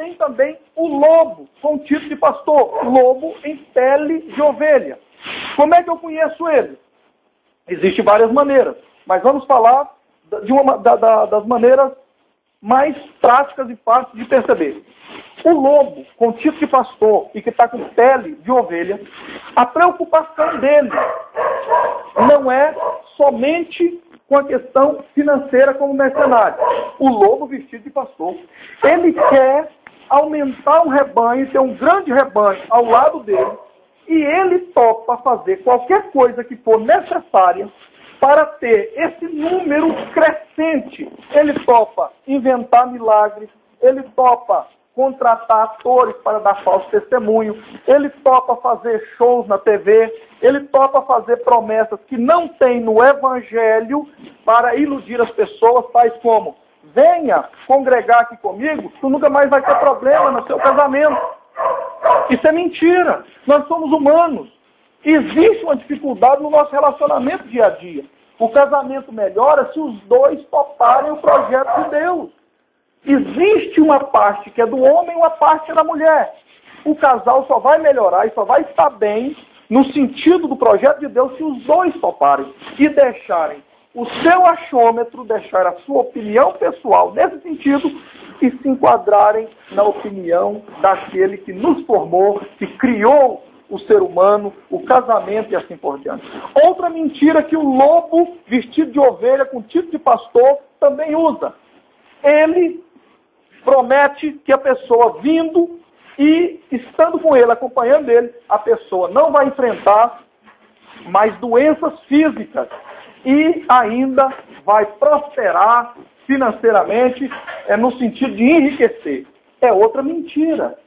tem também o lobo, com o título de pastor, lobo em pele de ovelha. Como é que eu conheço ele? Existem várias maneiras, mas vamos falar das maneiras mais práticas e fáceis de perceber. O lobo, com título de pastor e que está com pele de ovelha, a preocupação dele não é somente com a questão financeira como mercenário. O lobo vestido de pastor, ele quer aumentar um rebanho, ter um grande rebanho ao lado dele, e ele topa fazer qualquer coisa que for necessária para ter esse número crescente. Ele topa inventar milagres, ele topa contratar atores para dar falso testemunho, ele topa fazer shows na TV, ele topa fazer promessas que não tem no Evangelho para iludir as pessoas, tais como: venha congregar aqui comigo, tu nunca mais vai ter problema no seu casamento. Isso é mentira. Nós somos humanos. Existe uma dificuldade no nosso relacionamento dia a dia. O casamento melhora se os dois toparem o projeto de Deus. Existe uma parte que é do homem e uma parte que é da mulher. O casal só vai melhorar e só vai estar bem no sentido do projeto de Deus se os dois toparem e deixarem o seu achômetro, deixar a sua opinião pessoal nesse sentido e se enquadrarem na opinião daquele que nos formou, que criou o ser humano, o casamento e assim por diante. Outra mentira que o lobo vestido de ovelha com título de pastor também usa. Ele promete que a pessoa vindo e estando com ele, acompanhando ele, a pessoa não vai enfrentar mais doenças físicas e ainda vai prosperar financeiramente, no sentido de enriquecer. É outra mentira.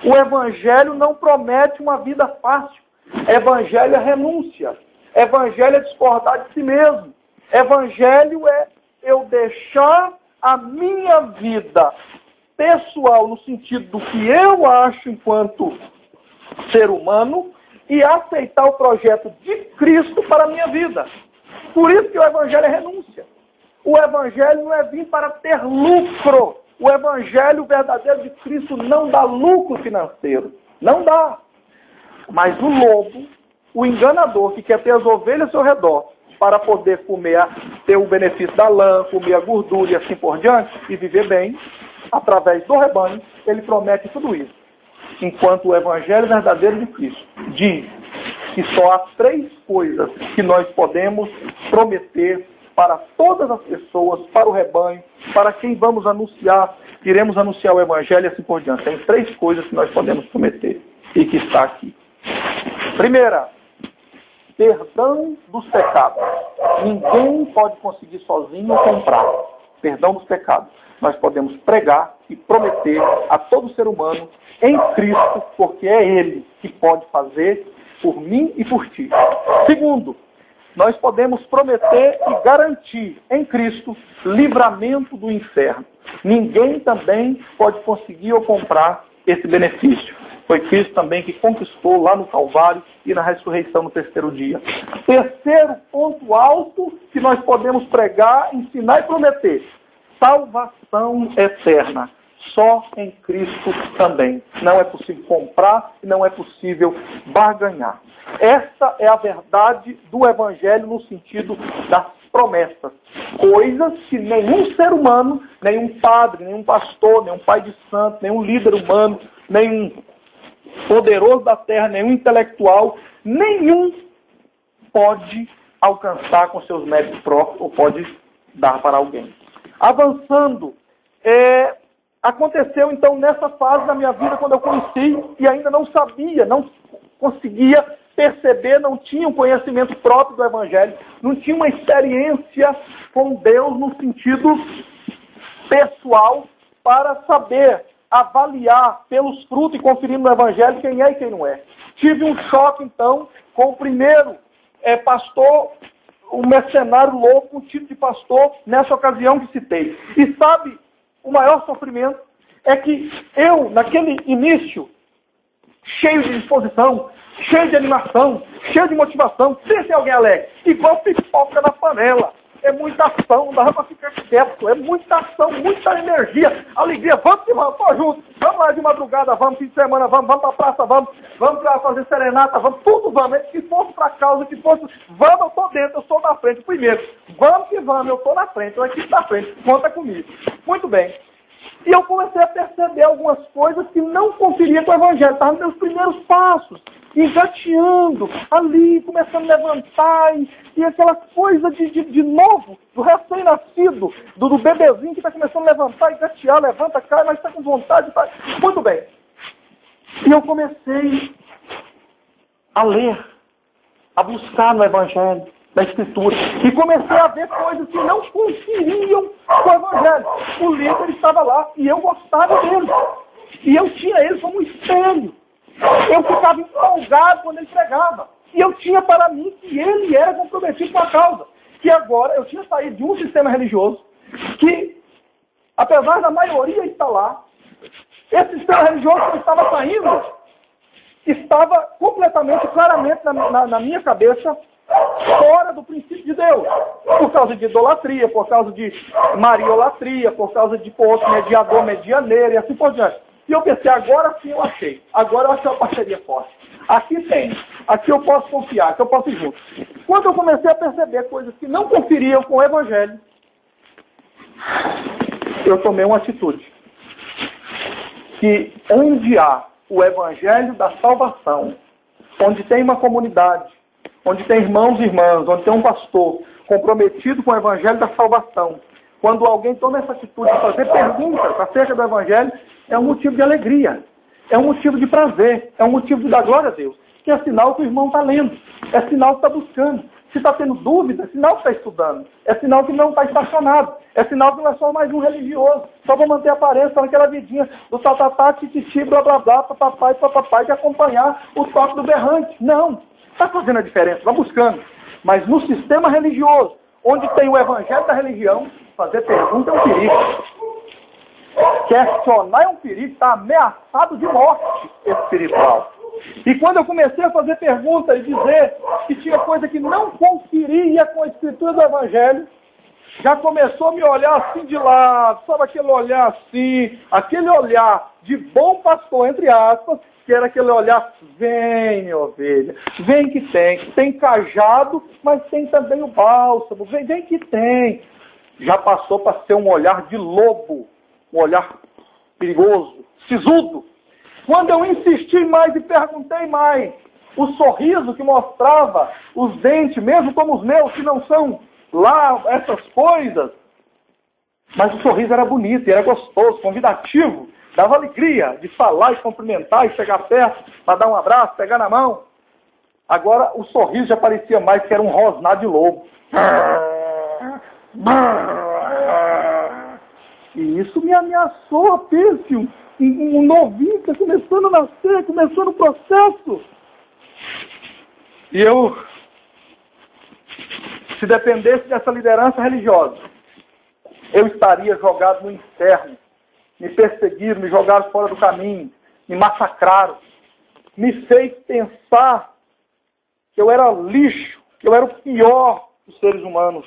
O Evangelho não promete uma vida fácil. Evangelho é renúncia. Evangelho é discordar de si mesmo. Evangelho é eu deixar a minha vida pessoal no sentido do que eu acho enquanto ser humano e aceitar o projeto de Cristo para a minha vida. Por isso que o Evangelho é renúncia. O Evangelho não é vir para ter lucro. O Evangelho verdadeiro de Cristo não dá lucro financeiro. Não dá. Mas o lobo, o enganador que quer ter as ovelhas ao seu redor para poder comer, ter o benefício da lã, comer a gordura e assim por diante, e viver bem, através do rebanho, ele promete tudo isso. Enquanto o Evangelho verdadeiro de Cristo diz que só há 3 coisas que nós podemos prometer para todas as pessoas, para o rebanho, para quem vamos anunciar, iremos anunciar o Evangelho e assim por diante. Tem 3 coisas que nós podemos prometer e que está aqui. Primeira, perdão dos pecados. Ninguém pode conseguir sozinho comprar perdão dos pecados. Nós podemos pregar e prometer a todo ser humano em Cristo, porque é Ele que pode fazer por mim e por ti. Segundo, nós podemos prometer e garantir em Cristo livramento do inferno. Ninguém também pode conseguir ou comprar esse benefício. Foi Cristo também que conquistou lá no Calvário e na ressurreição no 3º dia. Terceiro ponto alto que nós podemos pregar, ensinar e prometer: salvação eterna. Só em Cristo também. Não é possível comprar e não é possível barganhar. Essa é a verdade do Evangelho no sentido das promessas. Coisas que nenhum ser humano, nenhum padre, nenhum pastor, nenhum pai de santo, nenhum líder humano, nenhum poderoso da terra, nenhum intelectual, nenhum pode alcançar com seus méritos próprios ou pode dar para alguém. Avançando, aconteceu então nessa fase da minha vida quando eu conheci e ainda não sabia, não conseguia perceber, não tinha um conhecimento próprio do Evangelho, não tinha uma experiência com Deus no sentido pessoal para saber avaliar pelos frutos e conferindo no Evangelho quem é e quem não é. Tive um choque então com o primeiro pastor, o mercenário louco, o título de pastor, nessa ocasião que citei. E sabe, o maior sofrimento é que eu, naquele início, cheio de disposição, cheio de animação, cheio de motivação, sem ser alguém alegre, igual pipoca na panela. é muita ação, não dava para ficar quieto, é muita ação, muita energia, alegria, vamos que vamos, tô junto, vamos lá de madrugada, vamos, fim de semana, vamos para a praça, vamos para fazer serenata, vamos, tudo vamos, se fosse para causa, que fosse, vamos, eu tô dentro, eu sou na frente, primeiro, vamos que vamos, eu tô na frente, eu aqui na frente, conta comigo. Muito bem. E eu comecei a perceber algumas coisas que não conferiam com o Evangelho. Estavam nos meus primeiros passos, engateando, ali, começando a levantar, e aquela coisa de novo, do recém-nascido, do bebezinho que está começando a levantar, engatear, levanta, cai, mas está com vontade. Tá... Muito bem. E eu comecei a ler, a buscar no Evangelho, da Escritura. E comecei a ver coisas que não conferiam com o Evangelho. O líder estava lá e eu gostava dele. E eu tinha ele como espelho. Eu ficava empolgado quando ele pregava. E eu tinha para mim que ele era comprometido com a causa. Que agora eu tinha saído de um sistema religioso que, apesar da maioria estar lá, esse sistema religioso que eu estava saindo estava completamente, claramente na minha cabeça, fora do princípio de Deus, por causa de idolatria, por causa de mariolatria, por causa de posto mediador, medianeiro e assim por diante. E eu pensei, agora sim eu achei, agora eu achei uma parceria forte. Aqui tem, aqui eu posso confiar, aqui eu posso ir junto. Quando eu comecei a perceber coisas que não conferiam com o Evangelho, eu tomei uma atitude. Que onde há o Evangelho da salvação, onde tem uma comunidade, onde tem irmãos e irmãs, onde tem um pastor comprometido com o Evangelho da salvação, quando alguém toma essa atitude de fazer perguntas acerca do Evangelho, é um motivo de alegria, é um motivo de prazer, é um motivo de dar glória a Deus, que é sinal que o irmão está lendo, é sinal que está buscando. Se está tendo dúvida, é sinal que está estudando, é sinal que não está estacionado, é sinal que não é só mais um religioso, só para manter a aparência naquela vidinha do tatatá, tititi, blá blá blá, papai, de acompanhar o toque do berrante. Não. Está fazendo a diferença, está buscando. Mas no sistema religioso, onde tem o evangelho da religião, fazer pergunta é um perigo. Questionar é um perigo, está ameaçado de morte espiritual. E quando eu comecei a fazer pergunta e dizer que tinha coisa que não conferia com a escritura do evangelho, já começou a me olhar assim de lado, sabe aquele olhar assim, aquele olhar de bom pastor, entre aspas, que era aquele olhar, vem, minha ovelha, vem que tem cajado, mas tem também o bálsamo, vem que tem. Já passou para ser um olhar de lobo, um olhar perigoso, sisudo. Quando eu insisti mais e perguntei mais, o sorriso que mostrava os dentes, mesmo como os meus, que não são lá essas coisas, mas o sorriso era bonito, era gostoso, convidativo, dava alegria de falar e cumprimentar e chegar perto para dar um abraço, pegar na mão. Agora o sorriso já parecia mais que era um rosnar de lobo. E isso me ameaçou, pense, um novinho que está começando a nascer, começando o processo. E eu, se dependesse dessa liderança religiosa, eu estaria jogado no inferno. Me perseguiram, me jogaram fora do caminho, me massacraram. Me fez pensar que eu era lixo, que eu era o pior dos seres humanos.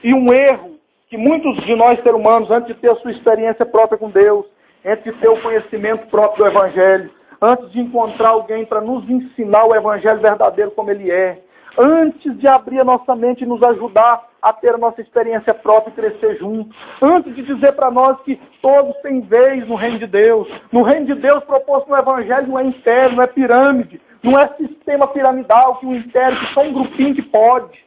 E um erro que muitos de nós seres humanos, antes de ter a sua experiência própria com Deus, antes de ter o conhecimento próprio do Evangelho, antes de encontrar alguém para nos ensinar o Evangelho verdadeiro como ele é, antes de abrir a nossa mente e nos ajudar a ter a nossa experiência própria e crescer juntos, antes de dizer para nós que todos têm vez no reino de Deus. No reino de Deus proposto no Evangelho não é império, não é pirâmide, não é sistema piramidal, que um império, que só um grupinho que pode.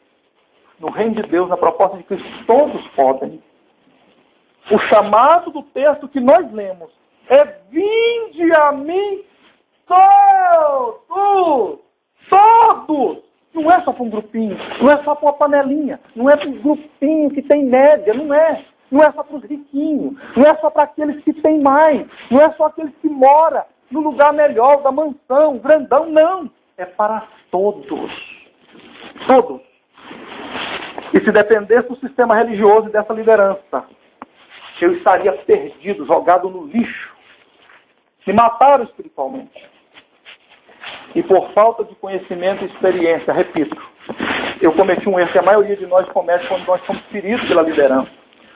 No reino de Deus, na proposta de Cristo, todos podem. O chamado do texto que nós lemos é: vinde a mim todos. Não é só para um grupinho, não é só para uma panelinha, não é para um grupinho que tem média, não é. Não é só para os riquinhos, não é só para aqueles que têm mais, não é só aqueles que moram no lugar melhor, da mansão, grandão, não. É para todos. Todos. E se dependesse do sistema religioso e dessa liderança, eu estaria perdido, jogado no lixo. Me mataram espiritualmente. E por falta de conhecimento e experiência, repito, eu cometi um erro que a maioria de nós comete quando nós somos feridos pela liderança.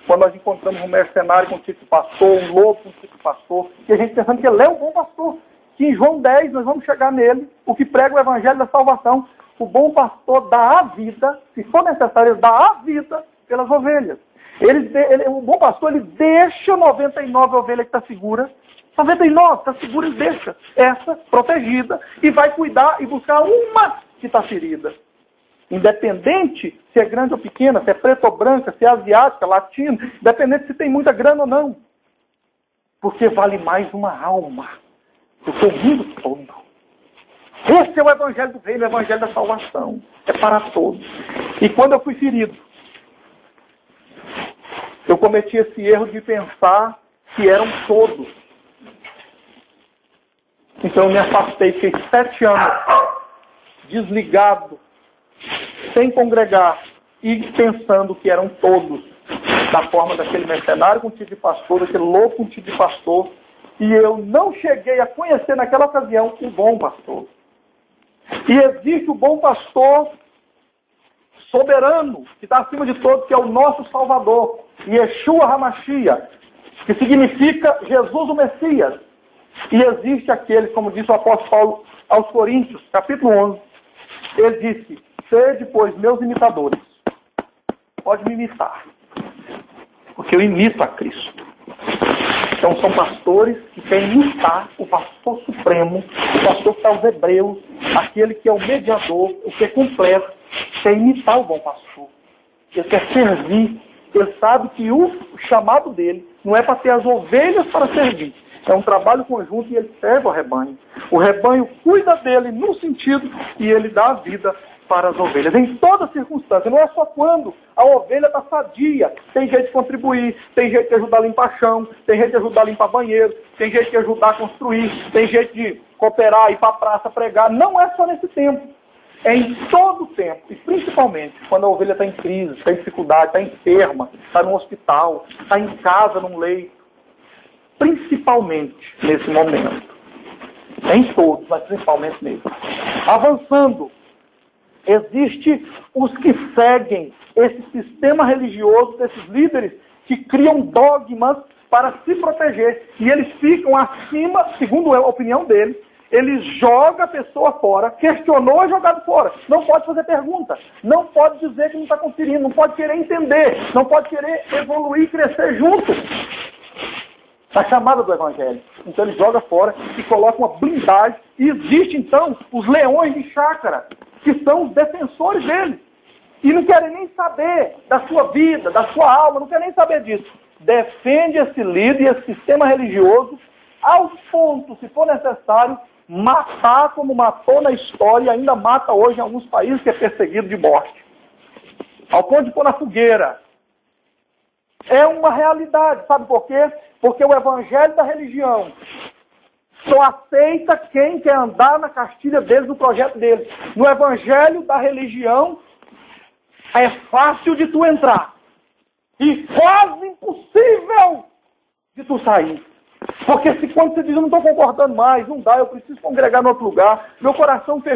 Quando nós encontramos um mercenário com um tipo de pastor, um lobo com um tipo de pastor, e a gente pensando que ele é um bom pastor. Que em João 10 nós vamos chegar nele, o que prega o evangelho da salvação. O bom pastor dá a vida, se for necessário, ele dá a vida pelas ovelhas. O bom pastor, ele deixa 99 ovelhas que está segura. 99 está segura, ele deixa essa protegida e vai cuidar e buscar uma que está ferida. Independente se é grande ou pequena, se é preta ou branca, se é asiática, latina, independente se tem muita grana ou não. Porque vale mais uma alma do que o mundo todo. Esse é o evangelho do reino, o evangelho da salvação. É para todos. E quando eu fui ferido, eu cometi esse erro de pensar que eram todos. Então eu me afastei, fiquei 7 anos desligado, sem congregar e pensando que eram todos, da forma daquele mercenário com título de pastor, daquele louco com título de pastor. E eu não cheguei a conhecer naquela ocasião o bom pastor. E existe o bom pastor soberano, que está acima de todos, que é o nosso Salvador, Yeshua HaMashiach, que significa Jesus o Messias. E existe aquele, como disse o apóstolo Paulo aos Coríntios, capítulo 11, ele disse: sede, pois, meus imitadores. Pode me imitar, porque eu imito a Cristo. Então são pastores que querem imitar o pastor supremo, o pastor que está aos Hebreus, aquele que é o mediador, o que é completo, quer imitar o bom pastor. Ele quer servir. Ele sabe que o chamado dele não é para ter as ovelhas para servir. É um trabalho conjunto e ele serve ao rebanho. O rebanho cuida dele no sentido e ele dá a vida para as ovelhas. Em toda circunstância. Não é só quando a ovelha está sadia. Tem jeito de contribuir, tem jeito de ajudar a limpar chão, tem jeito de ajudar a limpar banheiro, tem jeito de ajudar a construir, tem jeito de cooperar, ir para a praça, pregar. Não é só nesse tempo. É em todo o tempo. E principalmente quando a ovelha está em crise, está em dificuldade, está enferma, está no hospital, está em casa, num leito. Principalmente nesse momento. Em todos, mas principalmente nesse. Avançando, existe os que seguem esse sistema religioso, desses líderes que criam dogmas para se proteger. E eles ficam acima, segundo a opinião deles, eles jogam a pessoa fora, questionou e jogado fora. Não pode fazer pergunta, não pode dizer que não está conferindo, não pode querer entender, não pode querer evoluir e crescer junto. A chamada do Evangelho. Então ele joga fora e coloca uma blindagem. E existe então os leões de chácara, que são os defensores dele. E não querem nem saber da sua vida, da sua alma, não querem nem saber disso. Defende esse líder e esse sistema religioso ao ponto, se for necessário, matar como matou na história e ainda mata hoje em alguns países que é perseguido de morte. Ao ponto de pôr na fogueira. É uma realidade, sabe por quê? Porque o evangelho da religião só aceita quem quer andar na cartilha deles, no projeto deles. No evangelho da religião é fácil de tu entrar e quase impossível de tu sair. Porque se quando você diz, eu não estou concordando mais, não dá, eu preciso congregar em outro lugar, meu coração fechou.